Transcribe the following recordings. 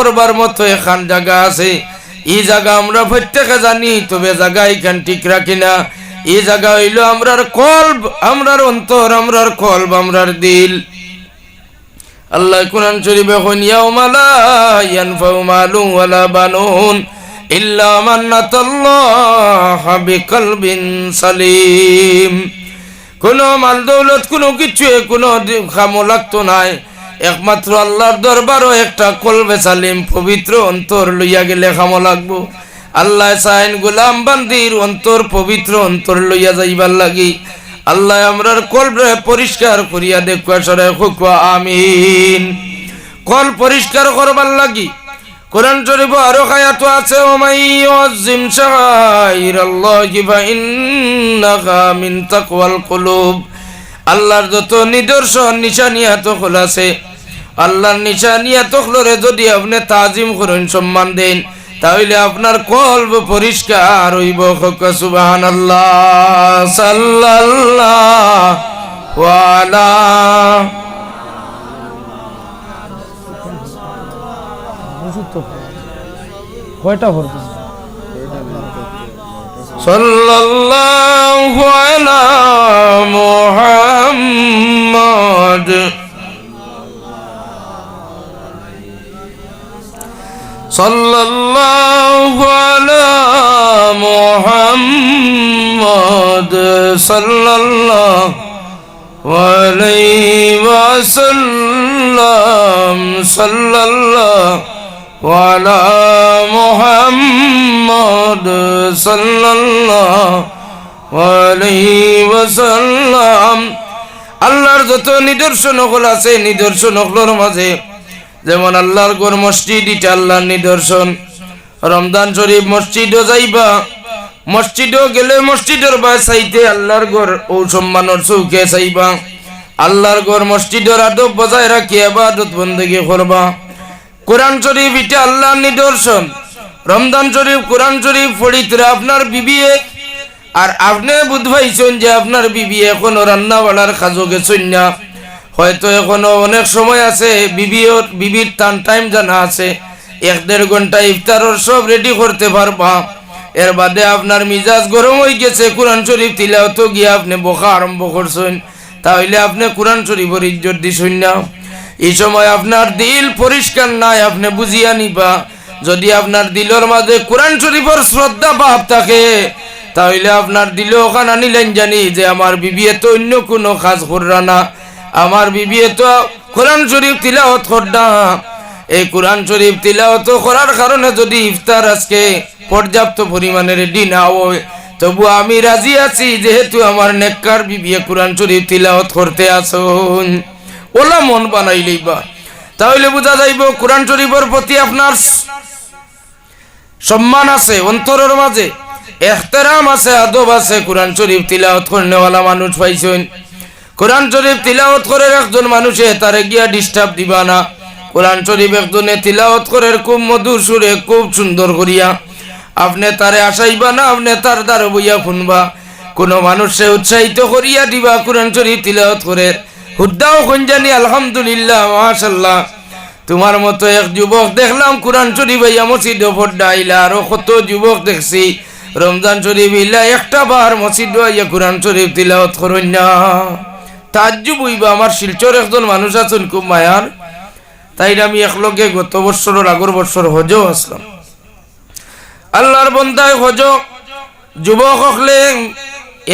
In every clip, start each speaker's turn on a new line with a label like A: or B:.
A: করবার মতো এখান জায়গা আছে। এই জায়গা আমরা প্রত্যেকে জানি, তবে জায়গা এখান ঠিক রাখি না। এই জায়গা হইল আমরার কলব, আমরার অন্তর, আমরার কলব, আমরার দিল। আল্লাহ কুরআন শরীফে কইন ইয়াউমা লা ইয়ানফাউ মালুন ওয়ালা বানুন ইল্লা মান আতাল্লাহ বিকলবিন সালিম। কোনো মাল দৌলত কোনো কিছু কোনো কামো লাগতো নাই, একমাত্র আল্লাহর দরবারও একটা কলবে সালিম পবিত্র অন্তর লইয়া গেলে কামো লাগবো। আল্লাহ চাইন গোলাম বান্দির অন্তর পবিত্র অন্তর লইয়া যাইবার লাগি। আল্লাহ আমরার কলবে পরিষ্কার করিয়া দেখুয়া সরাই খুকুয়া আমিন। কল পরিষ্কার করবার লাগি কোরআন শরীফে আরো আয়াত আছে, ওমাই ইউআযযিম শাআইরাল্লাহি ফাইন্নাহা মিন তাকওয়াল কুলুব। আল্লাহর যত নিদর্শন নিশানিয়াত হল আছে, আল্লাহর নিশানিয়াত হলরে যদি আপনি তাজিম করেন, সম্মান দেন, তাহলে আপনার কলব পরিষ্কার হইব। সুবহানাল্লাহ। সাল্লাল্লাহু আলা
B: কয়টা ভরতে
A: সাল্লাল্লাহু আলা মুহাম্মদ সাল্লাল্লাহু আলা মুহাম্মদ সাল্লাল্লাহু আলাইহি ওয়াসাল্লাম সাল্লাল্লাহু আলা মুহাম্মদ সাল্লাল্লাহু আলাইহি ওয়াসাল্লাম। আল্লাহর যত নিদর্শন হল আছে, নিদর্শন হলোর মাঝে যেমন আল্লাহর ঘর মসজিদ, এটা আল্লাহর নিদর্শন। রমজান শরীফ মসজিদও যাইবা, মসজিদও গেলে মসজিদের বা চাইতে আল্লাহর ঘর ও সম্মানের চৌকে চাইবা। আল্লাহর ঘর মসজিদের আদব বজায় রাখি ইবাদত বন্দেগী করবা। কোরআন শরীফ এটা আল্লাহর নিদর্শন। রমজান শরীফ কোরআন শরীফ পড়িতে আপনার বিবি আর আপনি বুধ পাইছেন যে আপনার বিবি এখনো রান্না বাড়ার কাজও গেছেন না, হয়তো এখনো অনেক সময় আছে, বিবির টাইম জানা আছে, 1-1.5 ঘন্টা ইফতারের সব রেডি করতে পারবা। এর বাদে আপনার মিজাজ গরম হয়ে গেছে, কোরআন শরীফ তিলাওয়াত গিয়ে আপনি বকা আরম্ভ করছেন, তাহলে আপনি কোরআন শরীফের ইজ্জত দিছেন না। এই সময় আপনার দিল পরিষ্কার নাই, আপনি বুঝিয়া নিবা। যদি আপনার দিলের মাঝে কোরআন শরীফের শ্রদ্ধা ভাব থাকে, তাহলে আপনার দিলে ওখানে আনিলেন জানি যে আমার বিবি তো অন্য কোনো কাজ কররা না, আমার বিবি তো কোরআন শরীফ তিলাওয়াত করডা। এই কোরআন শরীফ তিলাওয়াত করার কারণে যদি ইফতার আজকে পর্যাপ্ত পরিমাণে রেডি না হয়, তবু আমি রাজি আছি, যেহেতু আমার নেককার বিবি কোরআন শরীফ তিলাওয়াত করতে আসুন, ওলা মন বানাইলেইবা। তাহলে বোঝা যাইব কোরআন শরীফের প্রতি আপনার সম্মান আছে, অন্তরের মাঝে এহতেরাম আছে, আদব আছে। কোরআন শরীফ তিলাওয়াত করনেওয়ালা মানুষ পাইছেন। কোরআন শরীফ তিলাওয়াত করে একজন মানুষে তারে গিয়া ডিস্টার্ব দিবা না। কোরআন শরীফ একজনে তিলাওয়াত করে খুব মধুর সুরে, খুব সুন্দর করিয়া, আপনি তারে আসাইবা না, আপনি তার দ্বারা বইয়া শুনবা। কোনো মানুষে উৎসাহিত করিয়া দিবা কোরআন শরীফ তিলাওয়াত করে, হুদ্দাও খঞ্জানি আলহামদুলিল্লাহ মাশাআল্লাহ, তোমার মতো এক যুবক দেখলাম কোরআন শরীফ ইয়া মসজিদে পড়া আইলা, আরো কত যুবক দেখছি রমজান শরীফ ইলা একটা বার মসজিদে ইয়া কোরআন শরীফ তিলাওয়াত করেন না। তাজ্জুব হইবা। আমার শিলচর একজন মানুষ আছেন খুব মায়ার, তাই আমি একলগে গত বছরের আগর বছর হজও আসলাম। আল্লাহর বন্দায় হজ যুবক হলে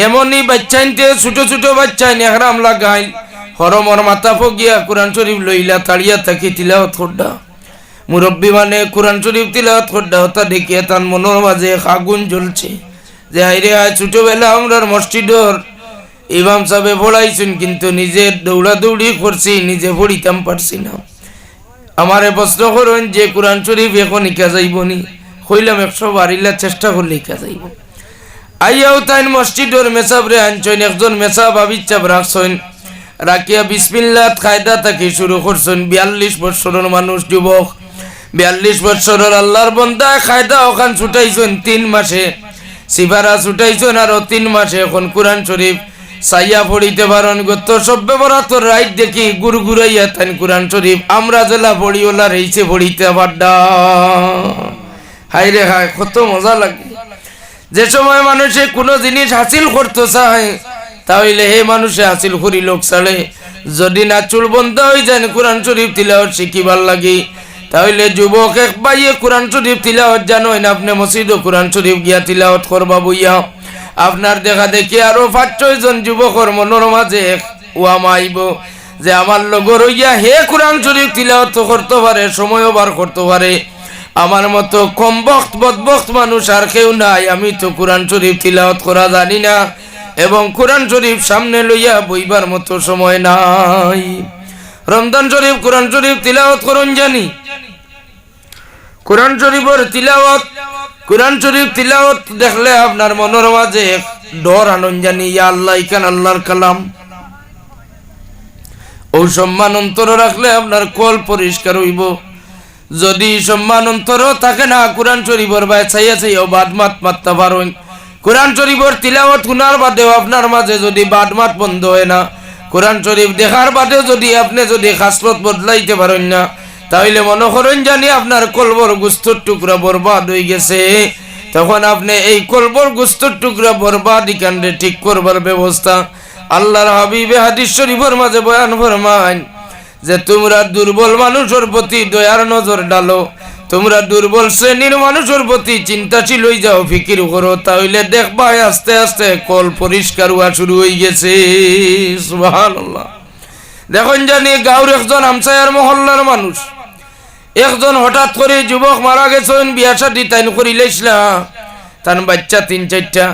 A: এমনই বাচ্চাইনতে ছোট ছোট বাচ্চাইন একরাম লাগাই হরমর মাথা ফগিয়া কোরআন শরীফ লইলা তাড়িয়া থাকি তিলাওয়াত করডা। মুরব্বী মানে কোরআন শরীফ তিলাওয়াত করডা, হতা দেখিয়া তার মনের মাঝে আগুন জ্বলছে যে আইরে আয় ছোটবেলা আমরার মসজিদর ইমাম সাহেব পড়াইছেন, কিন্তু নিজে দৌড়াদৌড়ি করছি, নিজে পড়িতাম পারছি না। আমারে প্রশ্ন করেন যে কোরআন শরীফ এখন ইকা যাইবনি, কইলাম 100 বার ইলা চেষ্টা করলে ইকা যাইব। আইয়াও তাই মসজিদর মেসাবরে আনছেন, একজন মেসাব আবিচ্ছাব রাখছেন, রাখিয়া বিসমিল্লাহ কায়দা থেকে শুরু করছেন। 42 বছরের মানুষ, যুবক 42 বছরের আল্লাহর বন্দা কায়দা ওখান ছুটাইছেন 3 মাসে, সিবারা ছুটাইছেন আরো 3 মাসে। এখন কোরআন শরীফ সাইয়া পড়িতে পারেন গত সভ্য বরাতর রাইট দেখি গুরগুরাইয়া তান কোরআন শরীফ আমরা জেলা পড়িওলা রইছে পড়িতে পাড্ডা হাই রে হাই কত মজা লাগে যে সময় মানুষে কোনো জিনিস হাসিল করতে চায় তাহলে হে মানুষে হাসিল করি লোক ছাড়ে যদি না চুল বন্ধ হয়ে যায় কোরআন শরীফ তিলাওয়াত শিখিবার লাগি তাহলে যুবক এক বাইয়ে কোরআন শরীফ তিলাওয়াত জানেন আপনি মসজিদে কোরআন শরীফ গিয়া তিলাওয়াত করবা বইয়া আপনার দেখা দেখি আরো 5-6 জন যুবকর মনের মাঝে ওয়ামা আইব যে আমার লগর হইয়া হে কোরআন শরীফ তিলাওয়াত করতে পারে সময়ও বার করতে পারে আমার মতো কম বক্ত বদবক্ত মানুষ আর কেউ নাই আমি তো কোরআন শরীফ তিলাওয়াত করা জানি না এবং কোরআন শরীফ সামনে লইয়া বইবার মতো সময় নাই রমজান শরীফ কোরআন শরীফ তিলাওয়াত করুন জানি কোরআন শরীফের তিলাওয়াত কোরআন শরীফ তিলাওয়াত দেখলে আপনার মনের মাঝে ডর আনন্দ জানি ইয়া আল্লাহ ইকান আল্লাহর কালাম ও সম্মান অন্তর রাখলে আপনার কল পরিষ্কার হইব যদি সম্মান অন্তর থাকে না কোরআন শরীফের বাই চাইয়া চাইয়া বাদমাত মারতে পারেন কোরআন শরীফের তিলাওয়াত শোনার বাদেও আপনার মাঝে যদি বাদমাত বন্ধ হয় না কোরআন শরীফ দেখার বাদেও যদি আপনি যদি খাসলত বদলাইতে পারেন না তাহলে মনে করেন জানি আপনার কলবর গুস্তর টুকরা বরবাদ হয়ে গেছে তখন আপনি এই কলবর গুস্তর টুকরা বরবাদ ইকান্ডে ঠিক করবার ব্যবস্থা আল্লাহর হাবিবে হাদিস শরীফের মাঝে বয়ান ফরমান যে তোমরা দুর্বল মানুষের প্রতি দয়ার নজর ডালো তোমরা দুর্বল শ্রেণীর মানুষের প্রতি চিন্তাশীল হয়ে যাও ফিকির করো তাহলে দেখবা আস্তে আস্তে কল পরিষ্কার হওয়া শুরু হয়ে গেছে সুবহানাল্লাহ দেখুন জানি গাঁওর একজন আমসায়ার মহল্লার মানুষ একজন হঠাৎ করে যুবক মারা গেছেন বিয়া শাদী তাইন করিলাইছিলা তার বাচ্চা 3-4টা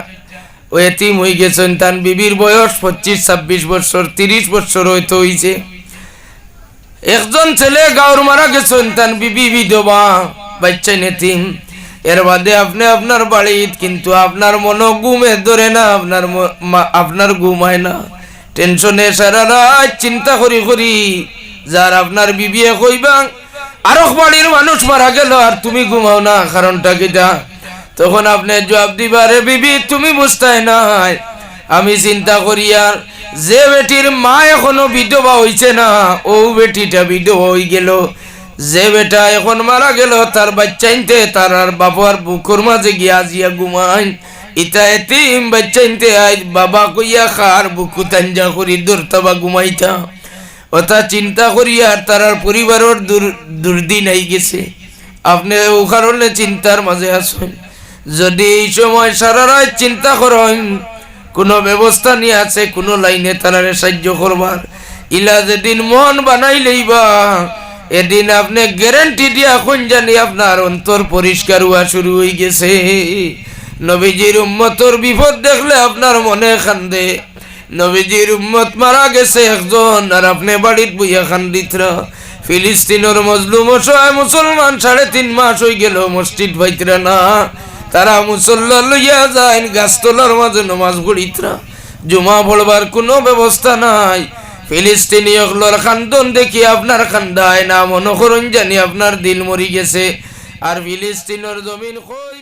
A: ও এতিম হয়ে গেছেন তার বিবির বয়স 25-26 বছর 30 বছর হয়তো হইছে একজন ছেলে গাঁওর মারা গেছেন তার বিবি বিধবা বাচ্চা নেতিম এর বাদে আপনি আপনার বাড়ি কিন্তু আপনার মনো ঘুমে ধরে না আপনার ঘুম হয় না টেনশনে সারা রাত চিন্তা করি করি যার আপনার বিবি কইবা আরো বাড়ির মানুষ মারা গেল আর তুমি ঘুমাও না কারণটা কিটা তখন আপনি জবাব দিবারে বিবি তুমি বুঝতাই নাই আমি চিন্তা করি আর যে বেটির মা এখনো বিধবা হইছে না ও বেটিটা বিধবা হয়ে গেল যে বেটা এখন মারা গেল তার বাচ্চাইনতে তার আর বাবার বুকুর মাঝে গিয়া জিয়া ঘুমাইন ইটা এতিম বাচ্চাইনতে আজ বাবা কইয়া খার বুকু তাঞ্জা করি দূরতবা ঘুমাইতা ওটা চিন্তা করি আর তার পরিবারের দুর্দিন আই গেছে আপনি ও কারণে চিন্তার মাঝে আসেন যদি এই সময় সারা রাত চিন্তা করেন কোনো ব্যবস্থা নিয়ে আছে কোনো লাইনে তারারে সাহায্য করবার ইলা যেদিন মন বানাই লইবা এদিন আপনি গ্যারান্টি দিয়া কোন জানি আপনার অন্তর পরিষ্কার হওয়া শুরু হয়ে গেছে নবীজির উম্মতর বিপদ দেখলে আপনার মনে কান্দে নবীজির উম্মত মারা গেছে একজন আর আপনি বাড়িত বইয়া কান্দিতরা ফিলিস্তিনের মজলুম অসহায় মুসলমান 3.5 মাস হয়ে গেল মসজিদ ভাইতরা না তারা মুসল্লা লইয়া যায় গাছতলার মাঝে নামাজ পড়িতরা জুমা পড়বার কোনো ব্যবস্থা নাই ফিলিস্তিনীয়গুলোর খান্দন দেখি আপনার খান্দায় না মনে করুন জানি আপনার দিল মরি গেছে আর ফিলিস্তিনের জমিন কই